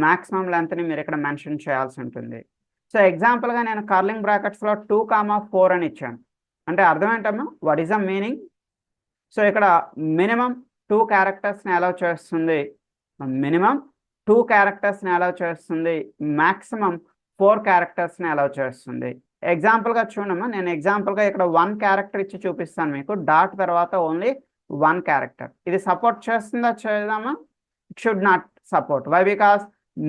మ్యాక్సిమం లెంత్ని మీరు ఇక్కడ మెన్షన్ చేయాల్సి ఉంటుంది. సో ఎగ్జాంపుల్గా నేను కర్లింగ్ బ్రాకెట్స్లో 2,4 అని ఇచ్చాను. అంటే అర్థం ఏంటమ్మా, what is the meaning? So ఇక్కడ మినిమం 2 క్యారెక్టర్స్ని అలౌ చేస్తుంది, మ్యాక్సిమం 4 క్యారెక్టర్స్ని అలౌ చేస్తుంది. ఎగ్జాంపుల్గా చూడమ్మా, నేను ఎగ్జాంపుల్గా ఇక్కడ 1 క్యారెక్టర్ ఇచ్చి చూపిస్తాను మీకు. డాట్ తర్వాత ఓన్లీ 1 క్యారెక్టర్. ఇది సపోర్ట్ చేస్తుందా చేద్దామా? It should not support. Why? Because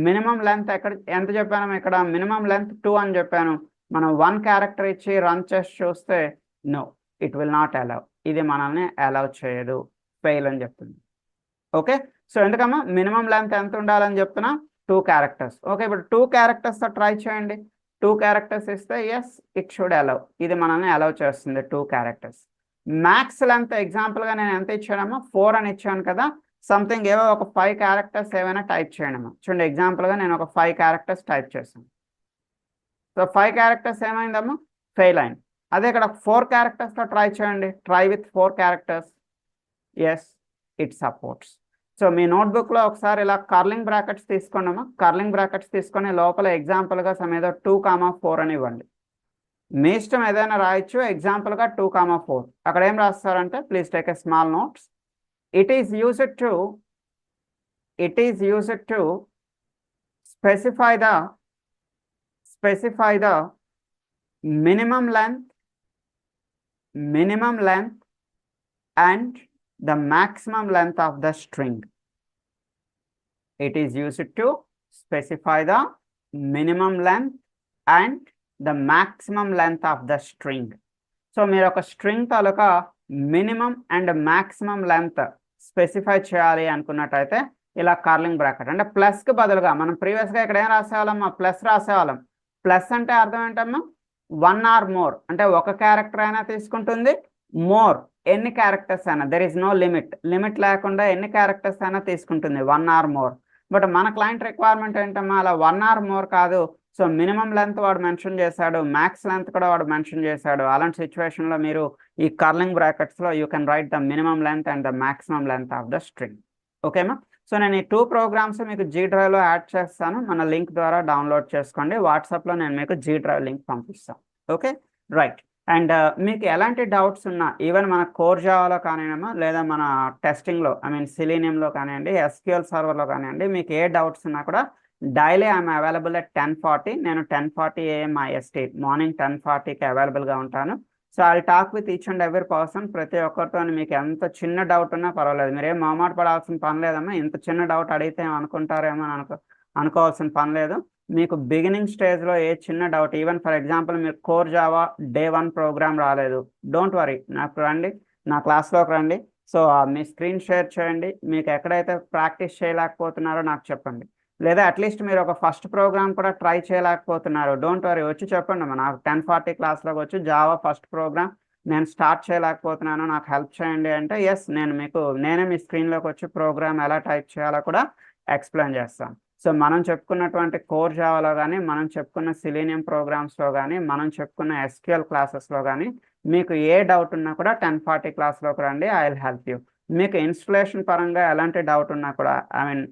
minimum length ఎంత చెప్పాను, ఇక్కడ మినిమం లెంత్ 2 అని చెప్పాను. మనం 1 క్యారెక్టర్ ఇచ్చి రన్ చేసి చూస్తే no, it will not allow. ఇది మనల్ని అలౌ చేయదు, ఫెయిల్ అని చెప్తుంది. ఓకే, సో ఎందుకమ్మా, మినిమం లెంత్ ఎంత ఉండాలని చెప్తున్నా, 2 క్యారెక్టర్స్. ఓకే, ఇప్పుడు 2 క్యారెక్టర్స్తో ట్రై చేయండి. 2 క్యారెక్టర్స్ ఇస్తే ఎస్ ఇట్ షుడ్ అలౌ, ఇది మనల్ని అలౌ చేస్తుంది 2 క్యారెక్టర్స్. మ్యాక్స్ లెంత్ ఎగ్జాంపుల్గా నేను ఎంత ఇచ్చానమ్మా 4 అని ఇచ్చాను కదా, సంథింగ్ ఏవో ఒక 5 క్యారెక్టర్స్ ఏమైనా టైప్ చేయండి. చూడండి ఎగ్జాంపుల్గా నేను ఒక 5 క్యారెక్టర్స్ టైప్ చేశాను. సో 5 క్యారెక్టర్స్ ఏమైందమ్మా ఫెయిల్ అయింది. అదే ఇక్కడ 4 క్యారెక్టర్స్తో ట్రై చేయండి, try with 4 characters, yes it supports. So మీ నోట్బుక్లో ఒకసారి ఇలా కర్లింగ్ బ్రాకెట్స్ తీసుకోండమ్మా, కర్లింగ్ బ్రాకెట్స్ తీసుకొని లోపల ఎగ్జాంపుల్గా ఏదో 2,4 అని ఇవ్వండి. మీ ఇష్టం ఏదైనా రాయొచ్చు, ఎగ్జాంపుల్గా 2,4. అక్కడ ఏం రాస్తారంటే please take a small notes. It is used to specify the minimum length and the maximum length of the string. It is used to specify the minimum length and the maximum length of the string. So మీరు ఒక string తాలూకా minimum and maximum length specify చేయాలి అనుకున్నట్టయితే ఇలా curling bracket అంటే ప్లస్కి బదులుగా మనం ప్రీవియస్గా ఇక్కడ ఏం రాసేవాళ్ళమ్మా ప్లస్ రాసేవాళ్ళం. ప్లస్ అంటే అర్థం ఏంటమ్మా 1 or more, అంటే ఒక క్యారెక్టర్ అయినా తీసుకుంటుంది, మోర్ ఎన్ని క్యారెక్టర్స్ అయినా, దెర్ ఈస్ నో లిమిట్ లేకుండా ఎన్ని క్యారెక్టర్స్ అయినా తీసుకుంటుంది 1 or more. బట్ మన క్లయింట్ రిక్వైర్మెంట్ ఏంటమ్మా అలా 1 or more కాదు. సో మినిమం లెంత్ వాడు మెన్షన్ చేశాడు, మ్యాక్స్ లెంత్ కూడా వాడు మెన్షన్ చేశాడు. అలాంటి సిచ్యువేషన్లో మీరు ఈ కర్లింగ్ బ్రాకెట్స్లో you can write the minimum length and the maximum length of the string. ఓకేమా? సో నేను ఈ 2 ప్రోగ్రామ్స్ మీకు జీ డ్రైవ్లో యాడ్ చేస్తాను, మన లింక్ ద్వారా డౌన్లోడ్ చేసుకోండి. వాట్సాప్లో నేను మీకు జీ డ్రైవ్ లింక్ పంపిస్తాను. Okay right. అండ్ మీకు ఎలాంటి డౌట్స్ ఉన్నా, ఈవెన్ మన కోర్ జావాలో కానివ్వమా లేదా మన టెస్టింగ్లో సెలీనియంలో కానివ్వండి, ఎస్క్యూఎల్ సర్వర్లో కానివ్వండి, మీకు ఏ డౌట్స్ ఉన్నా కూడా డైలీ ఐఎమ్ అవైలబుల్ అట్ 10:40. నేను 10:40 AM IST మార్నింగ్ 10:40కి అవైలబుల్గా ఉంటాను. So I talk with each and every person. ప్రతి ఒక్కరితో మీకు ఎంత చిన్న డౌట్ ఉన్నా పర్వాలేదు, మీరేం మొహమాట పడాల్సిన పని లేదమ్మా. ఇంత చిన్న డౌట్ అడిగితే అనుకుంటారేమో అనుకోవాల్సిన పని లేదు. మీకు బిగినింగ్ స్టేజ్లో ఏ చిన్న డౌట్, ఈవెన్ ఫర్ ఎగ్జాంపుల్ మీరు కోర్ జావా Day 1 ప్రోగ్రామ్ రాలేదు, డోంట్ వరీ, నాకు రండి, నా క్లాస్లోకి రండి. సో మీ స్క్రీన్ షేర్ చేయండి, మీకు ఎక్కడైతే ప్రాక్టీస్ చేయలేకపోతున్నారో నాకు చెప్పండి. లేదా అట్లీస్ట్ మీరు ఒక ఫస్ట్ ప్రోగ్రామ్ కూడా ట్రై చేయలేకపోతున్నారు, డోంట్ వరీ, వచ్చి చెప్పండి అమ్మా నాకు 10:40 క్లాస్లోకి వచ్చి జావా ఫస్ట్ ప్రోగ్రామ్ నేను స్టార్ట్ చేయలేకపోతున్నాను, నాకు హెల్ప్ చేయండి అంటే ఎస్ నేనే మీ స్క్రీన్లోకి వచ్చి ప్రోగ్రామ్ ఎలా టైప్ చేయాలో కూడా ఎక్స్ప్లెయిన్ చేస్తాను. సో మనం చెప్పుకున్నటువంటి కోర్ జావాలో కానీ, మనం చెప్పుకున్న సిలీనియం ప్రోగ్రామ్స్లో కానీ, మనం చెప్పుకున్న ఎస్క్యూఎల్ క్లాసెస్లో కానీ మీకు ఏ డౌట్ ఉన్నా కూడా 10:40 క్లాస్లోకి రండి, ఐ విల్ హెల్ప్ యూ. మీకు ఇన్స్టలేషన్ పరంగా ఎలాంటి డౌట్ ఉన్నా కూడా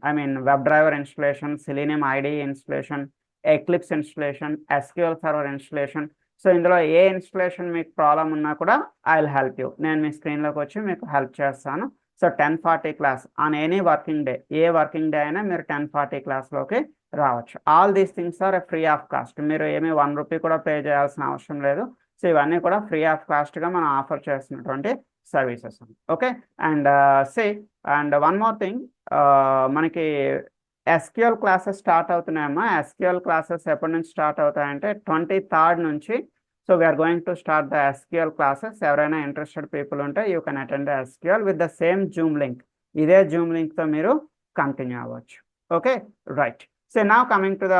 I mean web driver installation, selenium IDE installation, eclipse installation, SQL server installation, so ఇందులో ఏ ఇన్స్టలేషన్ మీకు ప్రాబ్లం ఉన్నా కూడా ఐ విల్ హెల్ప్ యూ. నేను మీ స్క్రీన్లోకి వచ్చి మీకు హెల్ప్ చేస్తాను. So 10:40 class on any working day, ఏ వర్కింగ్ డే అయినా మీరు 10:40 క్లాస్లోకి రావచ్చు. All these things are free of cost, మీరు ఏమీ 1 రూపీ కూడా పే చేయాల్సిన అవసరం లేదు. సో ఇవన్నీ కూడా ఫ్రీ ఆఫ్ కాస్ట్గా మనం ఆఫర్ చేస్తున్నటువంటి services. Okay, and and one more thing, మనకి ఎస్క్యూఎల్ క్లాసెస్ స్టార్ట్ అవుతున్నాయమ్మా. ఎస్క్యూఎల్ క్లాసెస్ ఎప్పటి నుంచి స్టార్ట్ అవుతాయంటే 23rd నుంచి. So we are going to start the SQL classes. ఎవరైనా ఇంట్రెస్టెడ్ పీపుల్ ఉంటే you can attend the SQL with the same Zoom link. ఇదే Zoom లింక్తో మీరు కంటిన్యూ అవ్వచ్చు. Okay right. So now coming to the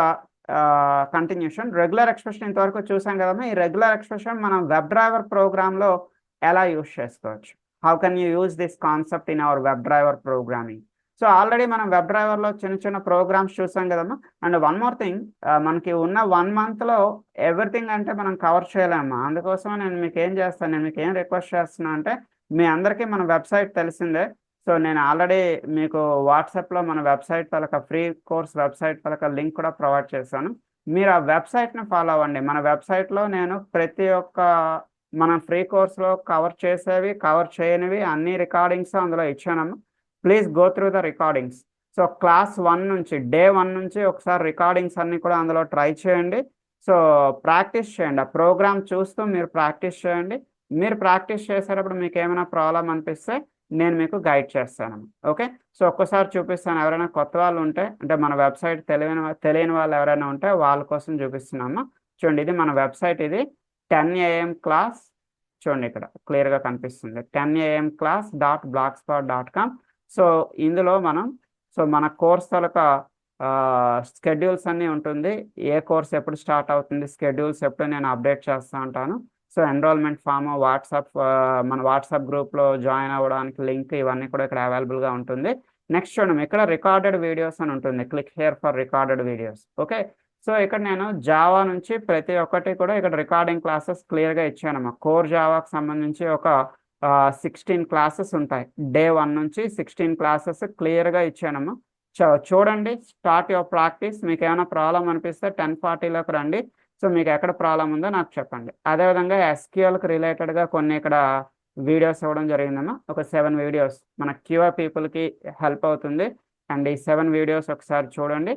continuation. Regular expression ఇంతవరకు చూసాం కదమ్మా. ఈ రెగ్యులర్ ఎక్స్ప్రెషన్ మనం వెబ్ డ్రైవర్ ప్రోగ్రామ్లో ఎలా యూజ్ చేసుకోవచ్చు, how can you use this concept in our web driver programming. So already మనం వెబ్ డ్రైవర్లో చిన్న ప్రోగ్రామ్స్ చూసాం కదమ్మా. అండ్ వన్ మోర్ థింగ్, మనకి ఉన్న 1 monthలో ఎవ్రీథింగ్ అంటే మనం కవర్ చేయలేమమ్మా. అందుకోసం నేను మీకు ఏం చేస్తాను, నేను మీకు ఏం రిక్వెస్ట్ చేస్తున్నా అంటే, మీ అందరికీ మన వెబ్సైట్ తెలిసిందే. సో నేను ఆల్రెడీ మీకు వాట్సాప్లో మన వెబ్సైట్ తాలూకా ఫ్రీ కోర్స్ వెబ్సైట్ తాలూకా లింక్ కూడా ప్రొవైడ్ చేశాను. మీరు ఆ వెబ్సైట్ని ఫాలో అవ్వండి. మన వెబ్సైట్లో నేను ప్రతి ఒక్క మన ఫ్రీ కోర్స్లో కవర్ చేసేవి, కవర్ చేయనివి అన్ని రికార్డింగ్స్ అందులో ఇచ్చానమ్మా. Please go through the recordings. So class 1 నుంచి Day 1 నుంచి ఒకసారి రికార్డింగ్స్ అన్నీ కూడా అందులో ట్రై చేయండి. సో ప్రాక్టీస్ చేయండి, ఆ ప్రోగ్రామ్ చూస్తూ మీరు ప్రాక్టీస్ చేయండి. మీరు ప్రాక్టీస్ చేసేటప్పుడు మీకు ఏమైనా ప్రాబ్లం అనిపిస్తే నేను మీకు గైడ్ చేస్తాను. ఓకే, సో ఒక్కసారి చూపిస్తాను. ఎవరైనా కొత్త వాళ్ళు ఉంటే, అంటే మన వెబ్సైట్ తెలియని వాళ్ళు ఎవరైనా ఉంటే వాళ్ళ కోసం చూపిస్తున్నాము. చూడండి, ఇది మన వెబ్సైట్, ఇది 10 AM క్లాస్. చూడండి ఇక్కడ క్లియర్గా కనిపిస్తుంది, 10amclass.blogspot.com. సో ఇందులో మనం మన కోర్స్ తాలూకా స్కెడ్యూల్స్ అన్నీ ఉంటుంది. ఏ కోర్స్ ఎప్పుడు స్టార్ట్ అవుతుంది, స్కెడ్యూల్స్ ఎప్పుడు నేను అప్డేట్ చేస్తూ ఉంటాను. సో ఎన్రోల్మెంట్ ఫామ్, మన వాట్సాప్ గ్రూప్లో జాయిన్ అవ్వడానికి లింక్, ఇవన్నీ కూడా ఇక్కడ అవైలబుల్గా ఉంటుంది. నెక్స్ట్ చూడండి, ఇక్కడ రికార్డెడ్ వీడియోస్ అని ఉంటుంది. Click here for recorded videos. Okay, so ఇక్కడ నేను జావా నుంచి ప్రతి ఒక్కటి కూడా ఇక్కడ రికార్డింగ్ క్లాసెస్ క్లియర్గా ఇచ్చానమ్మా. కోర్ జావాకి సంబంధించి ఒక 16 క్లాసెస్ ఉంటాయి. డే 1 నుంచి 16 క్లాసెస్ క్లియర్గా ఇచ్చానమ్మా. చూడండి, స్టార్ట్ యువర్ ప్రాక్టీస్. మీకు ఏమైనా ప్రాబ్లం అనిపిస్తే 10:40లోకి రండి. సో మీకు ఎక్కడ ప్రాబ్లం ఉందో నాకు చెప్పండి. అదేవిధంగా ఎస్క్యూఎల్కి రిలేటెడ్గా కొన్ని ఇక్కడ వీడియోస్ ఇవ్వడం జరిగిందమ్మా. ఒక 7 వీడియోస్ మన క్యూఆర్ పీపుల్కి హెల్ప్ అవుతుంది. అండ్ ఈ 7 వీడియోస్ ఒకసారి చూడండి.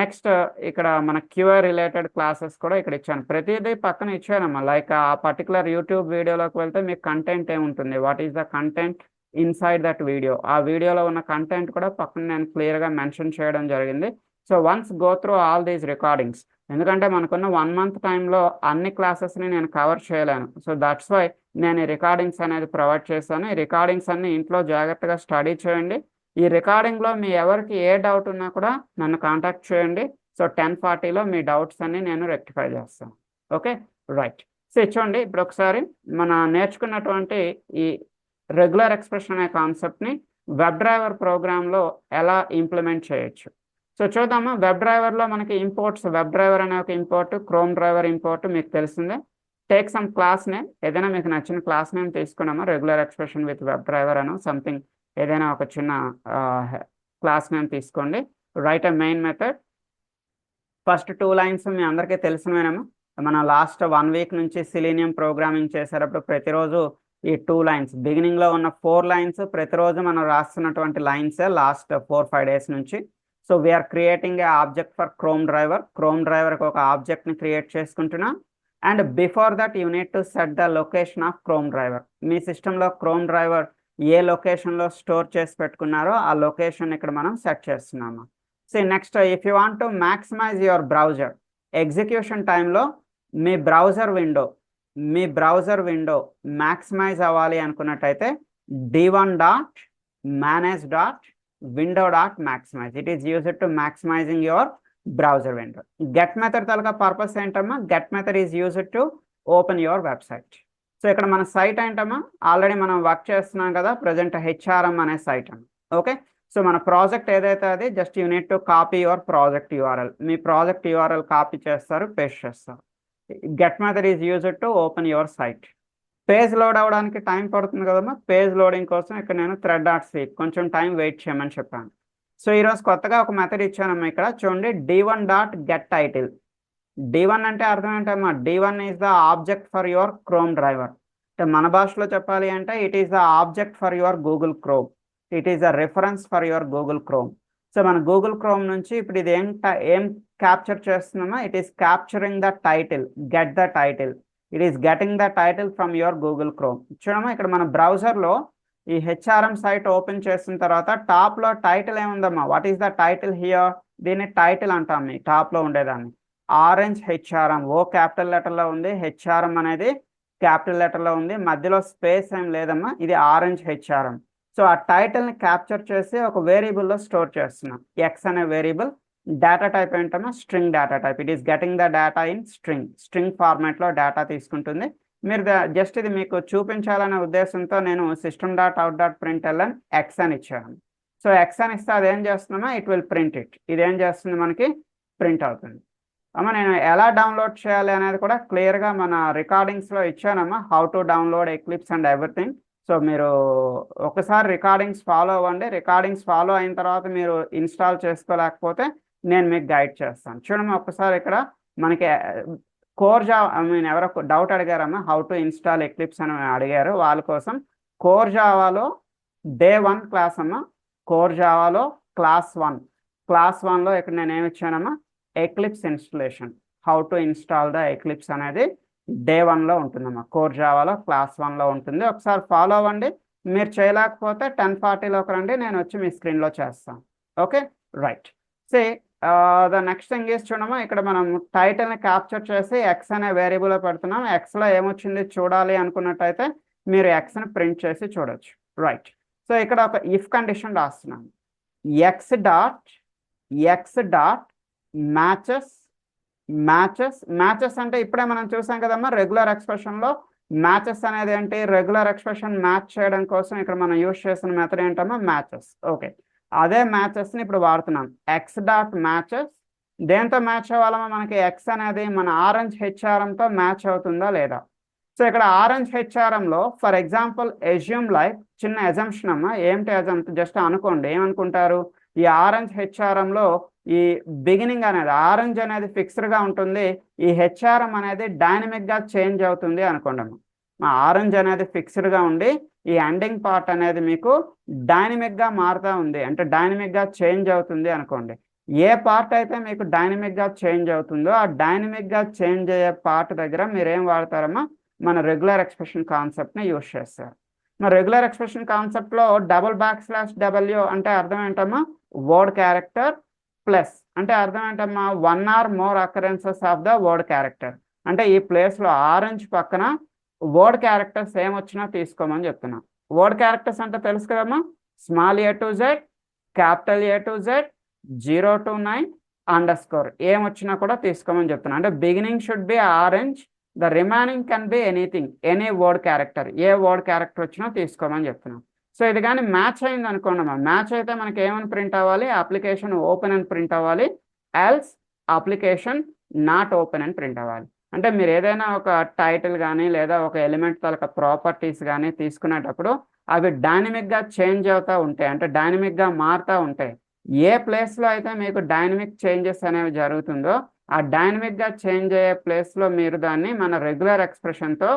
నెక్స్ట్ ఇక్కడ మన క్యూఆర్ రిలేటెడ్ క్లాసెస్ కూడా ఇక్కడ ఇచ్చాను. ప్రతిదీ పక్కన ఇచ్చానమ్మా. లైక్ ఆ పర్టికులర్ యూట్యూబ్ వీడియోలోకి వెళ్తే మీకు కంటెంట్ ఏముంటుంది, what is the content inside that video, ఆ వీడియోలో ఉన్న కంటెంట్ కూడా పక్కన నేను క్లియర్గా మెన్షన్ చేయడం జరిగింది. So once go through all these recordings. ఎందుకంటే మనకున్న 1 మంత్ టైంలో అన్ని క్లాసెస్ని నేను కవర్ చేయలేను. సో దట్స్ వై నేను ఈ రికార్డింగ్స్ అనేది ప్రొవైడ్ చేస్తాను. ఈ రికార్డింగ్స్ అన్ని ఇంట్లో జాగ్రత్తగా స్టడీ చేయండి. ఈ రికార్డింగ్లో మీ ఎవరికి ఏ డౌట్ ఉన్నా కూడా నన్ను కాంటాక్ట్ చేయండి. సో 10:40లో మీ డౌట్స్ అన్ని నేను రెక్టిఫై చేస్తాను. Okay, right. సో చూడండి, ఇప్పుడు ఒకసారి మన నేర్చుకున్నటువంటి ఈ రెగ్యులర్ ఎక్స్ప్రెషన్ అనే కాన్సెప్ట్ని వెబ్ డ్రైవర్ ప్రోగ్రాంలో ఎలా ఇంప్లిమెంట్ చేయొచ్చు. సో చూద్దామా. వెబ్ డ్రైవర్లో మనకి ఇంపోర్ట్స్, వెబ్ డ్రైవర్ అనే ఒక ఇంపోర్ట్, క్రోమ్ డ్రైవర్ ఇంపోర్ట్ మీకు తెలిసిందే. టేక్ సమ్ క్లాస్ నేమ్, ఏదైనా మీకు నచ్చిన క్లాస్ నేమ్ తీసుకున్నామా. Regular expression with web driver అనో సంథింగ్, ఏదైనా ఒక చిన్న క్లాస్ నేమ్ తీసుకోండి. Right a main method. First 2 lines మీ అందరికీ తెలిసినవేనేమో. మనం లాస్ట్ 1 వీక్ నుంచి సిలీనియం ప్రోగ్రామింగ్ చేసేటప్పుడు ప్రతిరోజు ఈ 2 లైన్స్, బిగినింగ్లో ఉన్న 4 లైన్స్ ప్రతిరోజు మనం రాస్తున్నటువంటి లైన్సే లాస్ట్ 4-5 డేస్ నుంచి. So we are creating a object for Chrome driver. Chrome డ్రైవర్కి ఒక ఆబ్జెక్ట్ని క్రియేట్ చేసుకుంటున్నాం. And before that you need to set the location of Chrome driver. మీ సిస్టంలో క్రోమ్ డ్రైవర్ ఏ లొకేషన్లో స్టోర్ చేసి పెట్టుకున్నారో ఆ లొకేషన్ ఇక్కడ మనం సెట్ చేస్తున్నాము. So next, if you want to maximise your browser, execution టైంలో మీ బ్రౌజర్ విండో మ్యాక్సిమైజ్ అవ్వాలి అనుకున్నట్టయితే d1.manage.window.maximize, it is used to maximising your browser window. Get method తాలూకా పర్పస్ ఏంటమ్మా, get method is used to open your website. So ఇక్కడ మన site ఏంటమ్మా, already మనం వర్క్ చేస్తున్నాం కదా, ప్రజెంట్ హెచ్ఆర్ఎం అనే సైట్ అమ్మ. ఓకే, సో మన ప్రాజెక్ట్ ఏదైతే అది just you need to copy your project URL. మీ ప్రాజెక్ట్ యూఆర్ఎల్ కాపీ చేస్తారు, పేస్ట్ చేస్తారు. Get method is used to open your site. Page load అవ్వడానికి టైం పడుతుంది కదమ్మా. పేజ్ లోడింగ్ కోసం ఇక్కడ నేను thread.c కొంచెం టైం వెయిట్ చేయమని చెప్పాను. సో ఈరోజు కొత్తగా ఒక మెథడ్ ఇచ్చానమ్మా. ఇక్కడ చూడండి, d1.getTitle. d1 అంటే అర్థం ఏంటమ్మా, d1 is the object for your chrome driver. అంటే మన భాషలో చెప్పాలి అంటే it is the object for your Google chrome, it is the reference for your Google chrome. So మన గూగుల్ క్రోమ్ నుంచి ఇప్పుడు ఇది ఏం క్యాప్చర్ చేస్తున్నామా, it is capturing the title, get the title. It is getting the title from your Google chrome. చూడమ్మా, ఇక్కడ మన బ్రౌజర్లో ఈ హెచ్ఆర్ఎం సైట్ ఓపెన్ చేసిన తర్వాత టాప్లో టైటిల్ ఏముందమ్మా, what is the title here, దీన్ని టైటిల్ అంటాం. మీ టాప్లో ఉండేదాన్ని ఆరెంజ్ హెచ్ఆర్ఎం, ఓ క్యాపిటల్ లెటర్లో ఉంది, హెచ్ఆర్ఎం అనేది క్యాపిటల్ లెటర్లో ఉంది, మధ్యలో స్పేస్ ఏం లేదమ్మా, ఇది ఆరెంజ్ హెచ్ఆర్ఎం. సో ఆ టైటిల్ని క్యాప్చర్ చేసి ఒక వేరియబుల్లో స్టోర్ చేస్తున్నాం. ఎక్స్ అనే వేరియబుల్. డేటా టైప్ ఏంటమ్మా, string data type. It is getting the data in string ఫార్మాట్లో డేటా తీసుకుంటుంది. మీరు జస్ట్ ఇది మీకు చూపించాలనే ఉద్దేశంతో నేను system.out.println ఎక్స్ అని ఇచ్చాను. సో ఎక్స్ అని ఇస్తే అదేం చేస్తున్నామా, ఇట్ విల్ ప్రింట్ ఇట్. ఇదేం చేస్తుంది, మనకి ప్రింట్ అవుతుంది. అమ్మ నేను ఎలా డౌన్లోడ్ చేయాలి అనేది కూడా క్లియర్గా మన రికార్డింగ్స్లో ఇచ్చానమ్మా, how to download Eclipse and everything. So మీరు ఒకసారి రికార్డింగ్స్ ఫాలో అవ్వండి. రికార్డింగ్స్ ఫాలో అయిన తర్వాత మీరు ఇన్స్టాల్ చేసుకోలేకపోతే నేను మీకు గైడ్ చేస్తాను. చూడమ్మా, ఒకసారి ఇక్కడ మనకి కోర్ జావా, ఎవరో డౌట్ అడిగారమ్మా, హౌ టు ఇన్స్టాల్ ఎక్లిప్స్ అని అడిగారు. వాళ్ళ కోసం కోర్ జావాలో డే 1 క్లాస్ అమ్మా. కోర్ జావాలో క్లాస్ 1లో ఇక్కడ నేను ఏమి ఇచ్చానమ్మా, Eclipse installation, how to install the Eclipse అనేది డే 1లో ఉంటుందమ్మా. కోర్ జావాలో క్లాస్ 1లో ఉంటుంది. ఒకసారి ఫాలో అవ్వండి. మీరు చేయలేకపోతే 10:40లోకి రండి, నేను వచ్చి మీ స్క్రీన్లో చేస్తాను. Okay, right. Say the next thing is చూడమ్మా, ఇక్కడ మనం టైటిల్ని క్యాప్చర్ చేసి ఎక్స్ అనే వేరియబుల్లో పెడుతున్నాం. ఎక్స్లో ఏమొచ్చింది చూడాలి అనుకున్నట్టయితే మీరు ఎక్స్ని ప్రింట్ చేసి చూడొచ్చు. రైట్. సో ఇక్కడ ఒక ఇఫ్ కండిషన్ రాస్తున్నాను, x dot X dot matches matches అంటే ఇప్పుడే మనం చూసాం కదమ్మా రెగ్యులర్ ఎక్స్ప్రెషన్లో మ్యాచెస్ అనేది ఏంటి, రెగ్యులర్ ఎక్స్ప్రెషన్ మ్యాచ్ చేయడం కోసం ఇక్కడ మనం యూజ్ చేసిన మెథడ్ ఏంటమ్మా మ్యాచెస్. ఓకే, అదే మ్యాచెస్ని ఇప్పుడు వాడుతున్నాం. ఎక్స్ డాట్ మ్యాచెస్ దేంతో మ్యాచ్ అవ్వాలమ్మా, మనకి ఎక్స్ అనేది మన ఆరెంజ్ హెచ్ఆర్ఎంతో మ్యాచ్ అవుతుందా లేదా. సో ఇక్కడ ఆరెంజ్ హెచ్ఆర్ఎంలో ఫర్ ఎగ్జాంపుల్ ఎజ్యూమ్ లైక్, చిన్న ఎజంప్షన్ అమ్మా, ఏమిటి ఎజంప్షన్ జస్ట్ అనుకోండి, ఏమనుకుంటారు, ఈ ఆరెంజ్ హెచ్ఆర్ఎంలో ఈ బిగినింగ్ అనేది ఆరెంజ్ అనేది ఫిక్స్డ్గా ఉంటుంది, ఈ హెచ్ఆర్ఎం అనేది డైనమిక్గా చేంజ్ అవుతుంది అనుకోండి అమ్మా. మా ఆరెంజ్ అనేది ఫిక్స్డ్గా ఉండి ఈ ఎండింగ్ పార్ట్ అనేది మీకు డైనమిక్గా మారుతూ ఉంది, అంటే డైనమిక్గా చేంజ్ అవుతుంది అనుకోండి. ఏ పార్ట్ అయితే మీకు డైనమిక్గా చేంజ్ అవుతుందో ఆ డైనమిక్గా చేంజ్ అయ్యే పార్ట్ దగ్గర మీరు ఏం వాడతారమ్మా, మన రెగ్యులర్ ఎక్స్ప్రెషన్ కాన్సెప్ట్ని యూజ్ చేస్తారు. మన రెగ్యులర్ ఎక్స్ప్రెషన్ కాన్సెప్ట్లో డబుల్ / అంటే అర్థం ఏంటమ్మా, వర్డ్ క్యారెక్టర్ ప్లస్ అంటే అర్థం ఏంటమ్మా, 1 or more occurrences of the word character. అంటే ఈ ప్లేస్లో ఆరెంజ్ పక్కన వర్డ్ క్యారెక్టర్స్ ఏమొచ్చినా తీసుకోమని చెప్తున్నా. వర్డ్ క్యారెక్టర్స్ అంటే తెలుసు కదమ్మా, small a to z, capital A to z, 0 to 9 underscore ఏమొచ్చినా కూడా తీసుకోమని చెప్తున్నా. అంటే beginning should be orange, the remaining can be anything, any word character, ఏ వర్డ్ క్యారెక్టర్ వచ్చినా తీసుకోమని చెప్తున్నాం. సో ఇది కానీ మ్యాచ్ అయింది అనుకోండి, మ్యాచ్ అయితే మనకి ఏమని ప్రింట్ అవ్వాలి, అప్లికేషన్ ఓపెన్ అని ప్రింట్ అవ్వాలి, ఎల్స్ అప్లికేషన్ నాట్ ఓపెన్ అని ప్రింట్ అవ్వాలి. అంటే మీరు ఏదైనా ఒక టైటిల్ కానీ లేదా ఒక ఎలిమెంట్ తాలూకా ప్రాపర్టీస్ కానీ తీసుకునేటప్పుడు అవి డైనమిక్గా చేంజ్ అవుతూ ఉంటాయి, అంటే డైనమిక్గా మారుతూ ఉంటాయి. ఏ ప్లేస్లో అయితే మీకు డైనమిక్ చేంజెస్ అనేవి జరుగుతుందో ఆ డైనమిక్గా చేంజ్ అయ్యే ప్లేస్లో మీరు దాన్ని మన రెగ్యులర్ ఎక్స్ప్రెషన్తో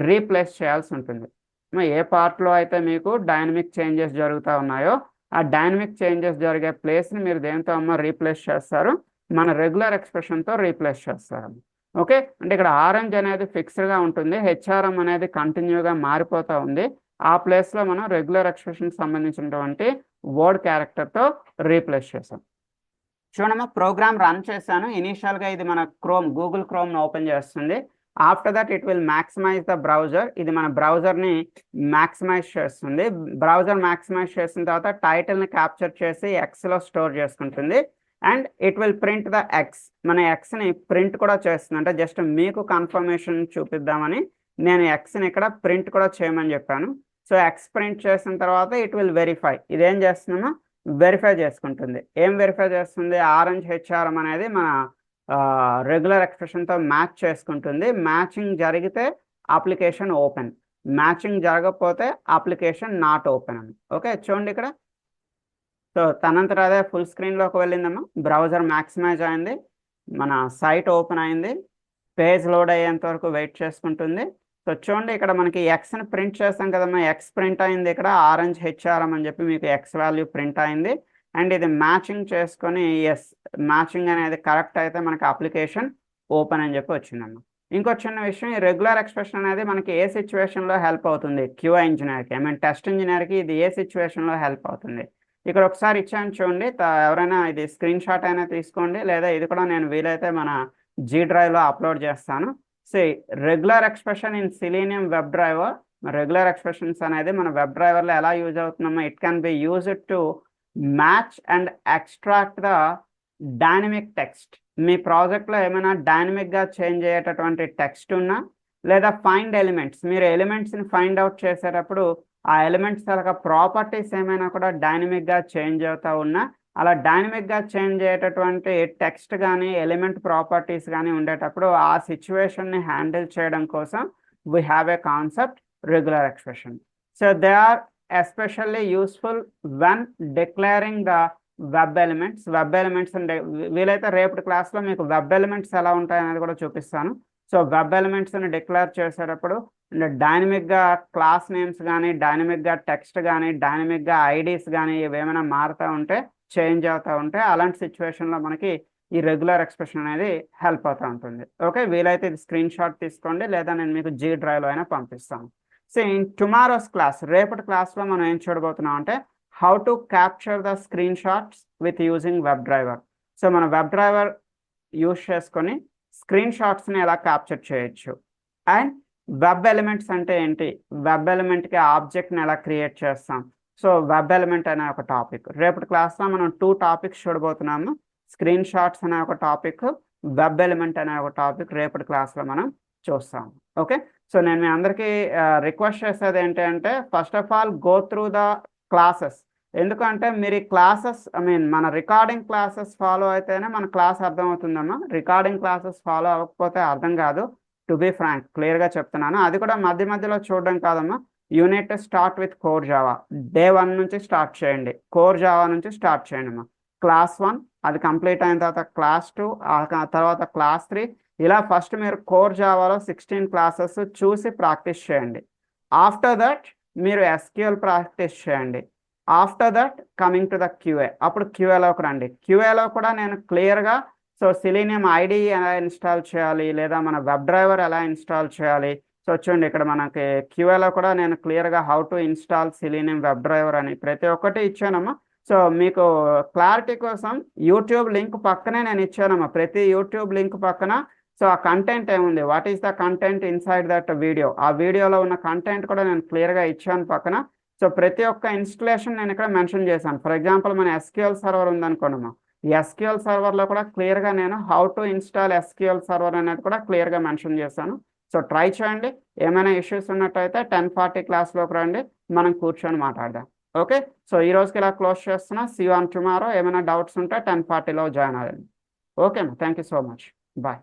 రీప్లేస్ చేయాల్సి ఉంటుంది. ఏ పార్ట్లో అయితే మీకు డైనమిక్ చేంజెస్ జరుగుతూ ఉన్నాయో ఆ డైనమిక్ చేంజెస్ జరిగే ప్లేస్ని మీరు దేంతో అమ్మ రీప్లేస్ చేస్తారు, మన రెగ్యులర్ ఎక్స్ప్రెషన్తో రీప్లేస్ చేస్తారు. ఓకే, అంటే ఇక్కడ ఆరెంజ్ అనేది ఫిక్స్డ్గా ఉంటుంది, హెచ్ఆర్ఎం అనేది కంటిన్యూగా మారిపోతూ ఉంది, ఆ ప్లేస్లో మనం రెగ్యులర్ ఎక్స్ప్రెషన్కి సంబంధించినటువంటి వర్డ్ క్యారెక్టర్తో రీప్లేస్ చేసాం. చూడమ్మా, ప్రోగ్రామ్ రన్ చేశాను. ఇనీషియల్గా ఇది మన గూగుల్ క్రోమ్ను ఓపెన్ చేస్తుంది. After that it will maximize the browser, ఇది మన బ్రౌజర్ని మ్యాక్సిమైజ్ చేస్తుంది. బ్రౌజర్ మ్యాక్సిమైజ్ చేసిన తర్వాత టైటిల్ని క్యాప్చర్ చేసి ఎక్స్లో స్టోర్ చేసుకుంటుంది. And it will print the x, మన ఎక్స్ని ప్రింట్ కూడా చేస్తుంది. అంటే జస్ట్ మీకు కన్ఫర్మేషన్ చూపిద్దామని నేను ఎక్స్ని ఇక్కడ ప్రింట్ కూడా చేయమని చెప్పాను. సో ఎక్స్ ప్రింట్ చేసిన తర్వాత ఇట్ విల్ వెరిఫై, ఇదేం చేస్తున్నామో వెరిఫై చేసుకుంటుంది. ఏం వెరిఫై చేస్తుంది, ఆరెంజ్ హెచ్ఆర్ఎం అనేది మన రెగ్యులర్ ఎక్స్ప్రెషన్తో మ్యాచ్ చేసుకుంటుంది. మ్యాచింగ్ జరిగితే అప్లికేషన్ ఓపెన్, మ్యాచింగ్ జరగకపోతే అప్లికేషన్ నాట్ ఓపెన్ అని. ఓకే, చూడండి ఇక్కడ. సో తనంతట అదే ఫుల్ స్క్రీన్లోకి వెళ్ళిందమ్మా, బ్రౌజర్ మ్యాక్సిమైజ్ అయింది, మన సైట్ ఓపెన్ అయింది, పేజ్ లోడ్ అయ్యేంత వరకు వెయిట్ చేసుకుంటుంది. సో చూడండి ఇక్కడ మనకి ఎక్స్ని ప్రింట్ చేస్తాం కదమ్మా, ఎక్స్ ప్రింట్ అయింది, ఇక్కడ ఆరెంజ్ హెచ్ఆర్ఎం అని చెప్పి మీకు ఎక్స్ వాల్యూ ప్రింట్ అయింది. అండ్ ఇది మ్యాచింగ్ చేసుకొని ఎస్ మ్యాచింగ్ అనేది కరెక్ట్ అయితే మనకి అప్లికేషన్ ఓపెన్ అని చెప్పి వచ్చిందమ్మా. ఇంకో చిన్న విషయం, ఈ రెగ్యులర్ ఎక్స్ప్రెషన్ అనేది మనకి ఏ సిచ్యువేషన్లో హెల్ప్ అవుతుంది, క్యూఐ ఇంజనీర్కి, టెస్ట్ ఇంజనీర్కి ఇది ఏ సిచ్యువేషన్లో హెల్ప్ అవుతుంది. ఇక్కడ ఒకసారి ఇచ్చాను చూడండి, ఎవరైనా ఇది స్క్రీన్ షాట్ అయినా తీసుకోండి, లేదా ఇది కూడా నేను వీలైతే మన జీ డ్రైవ్లో అప్లోడ్ చేస్తాను. So regular expression in Selenium web driver, regular expressions అనేది మన వెబ్ డ్రైవర్లో ఎలా యూజ్ అవుతుందమ్మా, it can be used to match and extract the dynamic text. మీ ప్రాజెక్ట్లో ఏమైనా డైనమిక్గా చేంజ్ అయ్యేటటువంటి టెక్స్ట్ ఉన్నా, లేదా ఫైండ్ ఎలిమెంట్స్, మీరు ఎలిమెంట్స్ని ఫైండ్ అవుట్ చేసేటప్పుడు ఆ ఎలిమెంట్స్ యొక్క ప్రాపర్టీస్ ఏమైనా కూడా డైనమిక్గా చేంజ్ అవుతూ ఉన్నా, అలా డైనమిక్గా చేంజ్ అయ్యేటటువంటి టెక్స్ట్ కానీ ఎలిమెంట్ ప్రాపర్టీస్ కానీ ఉండేటప్పుడు ఆ సిచ్యువేషన్ని హ్యాండిల్ చేయడం కోసం we have a concept regular expression. So they are especially useful when declaring the web elements. Web elements అంటే వీలైతే రేపటి క్లాస్లో మీకు వెబ్ ఎలిమెంట్స్ ఎలా ఉంటాయనేది కూడా చూపిస్తాను. సో వెబ్ ఎలిమెంట్స్ని డిక్లేర్ చేసేటప్పుడు డైనమిక్గా క్లాస్ నేమ్స్ కానీ, డైనమిక్గా టెక్స్ట్ కానీ, డైనమిక్గా ఐడీస్ కానీ ఇవేమైనా మారుతూ ఉంటే, చేంజ్ అవుతూ ఉంటే, అలాంటి సిచ్యువేషన్లో మనకి ఈ రెగ్యులర్ ఎక్స్ప్రెషన్ అనేది హెల్ప్ అవుతూ ఉంటుంది. ఓకే, వీలైతే ఇది స్క్రీన్ షాట్ తీసుకోండి, లేదా నేను మీకు జీ డ్రైవ్లో అయినా పంపిస్తాను. సో ఇన్ టుమారోస్ క్లాస్, రేపటి క్లాస్లో మనం ఏం చూడబోతున్నాం అంటే how to capture the screen shots with using web driver. So మన వెబ్ డ్రైవర్ యూజ్ చేసుకొని స్క్రీన్ షాట్స్ని ఎలా క్యాప్చర్ చేయొచ్చు, అండ్ వెబ్ ఎలిమెంట్స్ అంటే ఏంటి, వెబ్ ఎలిమెంట్కి ఆబ్జెక్ట్ని ఎలా క్రియేట్ చేస్తాం. సో వెబ్ ఎలిమెంట్ అనే ఒక టాపిక్. రేపటి క్లాస్లో మనం 2 టాపిక్స్ చూడబోతున్నాము. స్క్రీన్ షాట్స్ అనే ఒక టాపిక్, వెబ్ ఎలిమెంట్ అనే ఒక టాపిక్ రేపటి క్లాస్లో మనం చూస్తాం. ఓకే, సో నేను మీ అందరికీ రిక్వెస్ట్ చేసేది ఏంటంటే first of all go through the classes. ఎందుకంటే మీరు ఈ క్లాసెస్ మన రికార్డింగ్ క్లాసెస్ ఫాలో అయితేనే మన క్లాస్ అర్థమవుతుందమ్మా. రికార్డింగ్ క్లాసెస్ ఫాలో అవ్వకపోతే అర్థం కాదు. టు బీ ఫ్రాంక్, క్లియర్గా చెప్తున్నాను. అది కూడా మధ్య మధ్యలో చూడడం కాదమ్మా. Unit start with core Java. Day 1 నుంచి స్టార్ట్ చేయండి. కోర్ జావా నుంచి స్టార్ట్ చేయండి అమ్మా. క్లాస్ 1 అది కంప్లీట్ అయిన తర్వాత క్లాస్ 2, ఆ తర్వాత క్లాస్ 3, ఇలా ఫస్ట్ మీరు కోర్ జావాలో 16 క్లాసెస్ చూసి ప్రాక్టీస్ చేయండి. ఆఫ్టర్ దట్ మీరు ఎస్క్యూఎల్ ప్రాక్టీస్ చేయండి. After that coming to the QA. అప్పుడు క్యూఏలోకి రండి. క్యూఏలో కూడా నేను క్లియర్గా సో సెలీనియం ఐడి ఎలా ఇన్స్టాల్ చేయాలి, లేదా మన వెబ్ డ్రైవర్ ఎలా ఇన్స్టాల్ చేయాలి. సో చూడండి, ఇక్కడ మనకి క్యూఏలో కూడా నేను క్లియర్గా how to install selenium web driver అని ప్రతి ఒక్కటి ఇచ్చానమ్మా. సో మీకు క్లారిటీ కోసం యూట్యూబ్ లింక్ పక్కనే నేను ఇచ్చానమ్మా. ప్రతి యూట్యూబ్ లింక్ పక్కన సో ఆ కంటెంట్ ఏముంది, what is the content inside that video, ఆ వీడియోలో ఉన్న కంటెంట్ కూడా నేను క్లియర్గా ఇచ్చాను పక్కన. సో ప్రతి ఒక్క ఇన్స్టలేషన్ నేను ఇక్కడ మెన్షన్ చేశాను. ఫర్ ఎగ్జాంపుల్ మన ఎస్క్యూఎల్ సర్వర్ ఉందనుకోండి. ఈ ఎస్క్యూఎల్ సర్వర్లో కూడా క్లియర్గా నేను how to install SQL server అనేది కూడా క్లియర్గా మెన్షన్ చేశాను. సో ట్రై చేయండి. ఏమైనా ఇష్యూస్ ఉన్నట్టయితే 10:40 క్లాస్లోకి రండి, మనం కూర్చొని మాట్లాడదాం. ఓకే, సో ఈ రోజుకి ఇలా క్లోజ్ చేస్తున్నా. See you on tomorrow. ఏమైనా డౌట్స్ ఉంటే 10:40లో జాయిన్ అవ్వండి. ఓకే అమ్మా, thank you so much. Bye.